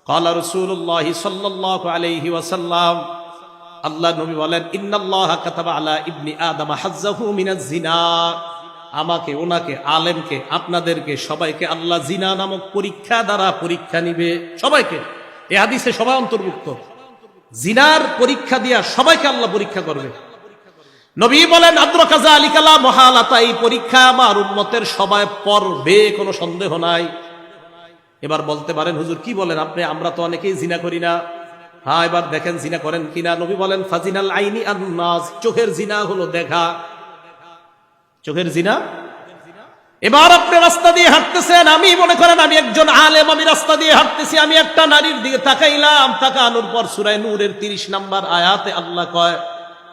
ক্বালা রাসূলুল্লাহ সাল্লাল্লাহু আলাইহি ওয়াসাল্লাম, আল্লাহ নবী বলেন, ইন্নাল্লাহা কাতাবা আলা ইবনি আদম হাজ্জাহু মিনাজ জিনা। আমাকে, ওনাকে, আলেমকে, আপনাদেরকে সবাইকে আল্লাহ জিনা নামক পরীক্ষা দ্বারা পরীক্ষা নিবে। সবাইকে, এই হাদিসে সবাই অন্তর্ভুক্ত। জিনার পরীক্ষা দিয়া সবাইকে আল্লাহ পরীক্ষা করবে। নবী বলেন, আদ্রাকা যালিকা লা মুহালাতা, এই পরীক্ষা আমার উম্মতের সবাই পড়বে, কোনো সন্দেহ নাই। এবার বলতে পারেন, হুজুর কি বলেন আপনি, আমরা তো অনেকেই জিনা করি না। হ্যাঁ, এবার দেখেন জিনা করেন কিনা। নবী বলেন, ফাজিনাল আইনি আন-নাজ, চোখের জিনা হলো দেখা, চোখের জিনা। এবার আপনি রাস্তা দিয়ে হাঁটতেছেন, আমি মনে করেন আমি একজন আলেম, আমি রাস্তা দিয়ে হাঁটতেছি, আমি একটা নারীর দিকে তাকাইলাম, তাকানোর পর সূরা নূরের 30 নম্বর আয়াতে আল্লাহ কয়,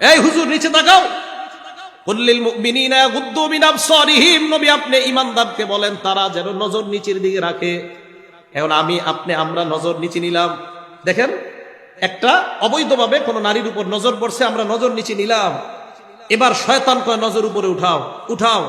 এই হুজুর নিচে তাকাও, কুল্লিল মুমিনিনা ইয়াগুদ্দু মিন আবসারিহিম, নবী আপনি ঈমানদারকে বলেন তারা যেন নজর নিচের দিকে রাখে। এখন আমি, আপনি, আমরা নজর নিচে নিলাম। দেখেন, একটা অবৈধভাবে কোন নারীর উপর নজর পড়ছে, আমরা নজর নিচে নিলাম। এবার শয়তান কয় নজর উপরে উঠাও, উঠাও।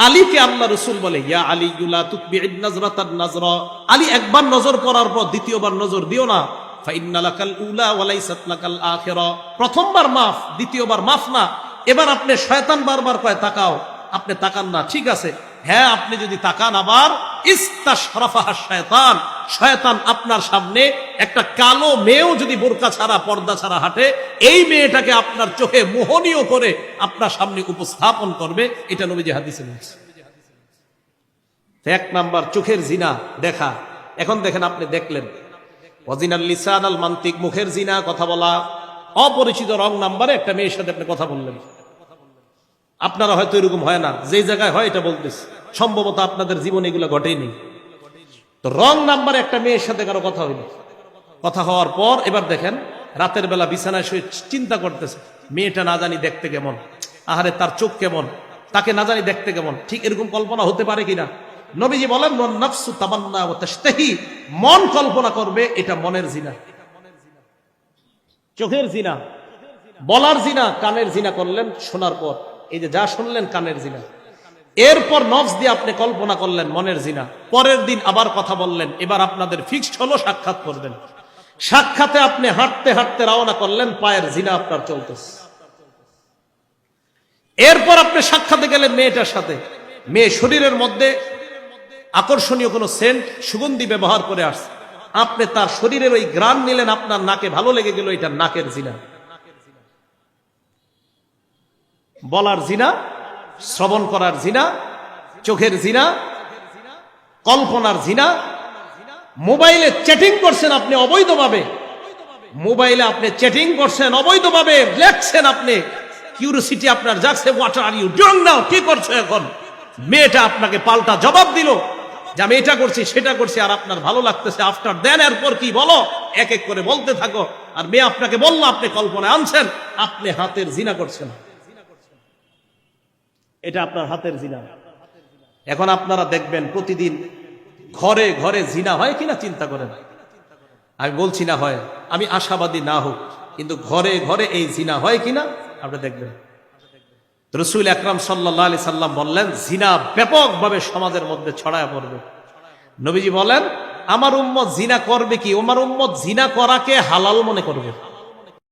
আলীকে আল্লাহ রাসূল বলে, ইয়া আলী লা তুতবি'ন নাজরাতান নাজরা, আলী একবার নজর পড়ার পর দ্বিতীয়বার নজর দিও না। ফা ইন্না লাকাল উলা ওয়া লাইসাত লাকাল আখিরা, প্রথমবার মাফ, দ্বিতীয়বার মাফ না। এবার আপনি, শয়তান বারবার কয় তাকাও, আপনি তাকান না, ঠিক আছে, হ্যাঁ আপনি যদি তাকান, আবার ইস্তাশরাফাহা শয়তান, শয়তান আপনার সামনে একটা কালো মেয়েও যদি বোরকা ছাড়া, পর্দা ছাড়া হাঁটে, এই মেয়েটাকে আপনার চোখে মোহনীয় করে আপনার সামনে উপস্থাপন করবে। এটা নবীজি হাদিসে বলেছে। এক নাম্বার চোখের জিনা দেখা। এখন দেখেন, আপনি দেখলেন ওয়াজিনাল লিসান আল মান্তিক, মুখের জিনা, কথা বলা। অপরিচিত রং নাম্বারে একটা মেয়ের সাথে আপনি কথা বললেন। আপনারা হয়তো এরকম হয় না, যে জায়গায় হয় এটা বলতেছে, সম্ভবত আপনাদের জীবনে এগুলো ঘটেনি। তো রং নাম্বারে একটা মেয়ের সাথে কারো কথা হইল, কথা হওয়ার পর এবার দেখেন রাতের বেলা বিছানায় শুয়ে চিন্তা করতেছে, মেয়েটা না জানি দেখতে কেমন, আহারে তার চোখ কেমন, তাকে না জানি দেখতে কেমন। ঠিক এরকম কল্পনা হতে পারে কিনা? নবীজি বলেন, নাফসু তামান্না ওয়া তাশতাহি, মন কল্পনা করবে, এটা মনের জিনা। চোখের জিনা, বলার জিনা, কানের জিনা করলেন শোনার পর, এই যে যা শুনলেন কানের জিনা। এরপর নফস দিয়ে আপনি কল্পনা করলেন, মনের জিনা। পরের দিন আবার কথা বললেন, এবার আপনাদের ফিক্সড হলো সাক্ষাৎ করবেন। সাক্ষাতে আপনি হাঁটতে হাঁটতে রওনা করলেন, পায়ের জিনা আপনার চলতেছে। এরপর আপনি সাক্ষাতে গেলেন মেয়েটার সাথে, মেয়ে শরীরের মধ্যে আকর্ষণীয় কোন সেন্ট, সুগন্ধি ব্যবহার করে আসছে, আপনি তার শরীরের ওই ঘ্রাণ নিলেন, আপনার নাকে ভালো লেগে গেল, এটা নাকের জিনা। বলার জিনা, শ্রবণ করার জিনা, চোখের জিনা, কল্পনার জিনা। মোবাইলে চ্যাটিং করছেন আপনি অবৈধভাবে, মোবাইলে আপনি চ্যাটিং করছেন অবৈধভাবে, লেখছেন আপনি, কিউরিওসিটি আপনার জাগছে, what are you doing now, কি করছো এখন? মেয়েটা আপনাকে পাল্টা জবাব দিল যে আমি এটা করছি, সেটা করছি, আর আপনার ভালো লাগতেছে। আফটার দেন, এরপর কি বলো, এক এক করে বলতে থাকো। আর মেয়ে আপনাকে বললো, আপনি কল্পনায় আনছেন, আপনি হাতের জিনা করছেন, এটা আপনার হাতের জিনা। এখন আপনারা দেখবেন প্রতিদিন ঘরে ঘরে জিনা হয় কিনা চিন্তা করেন। আমি বলছি না হয়, আমি আশাবাদী না হোক, কিন্তু ঘরে ঘরে এই জিনা হয় কিনা আপনি দেখবেন। রাসূল আকরাম সাল্লাল্লাহু আলাইহি সাল্লাম বললেন, জিনা ব্যাপকভাবে সমাজের মধ্যে ছড়ায় পড়বে। নবীজি বলেন, আমার উম্মত জিনা করবে কি? আমার উম্মত জিনা করাকে হালাল মনে করবে।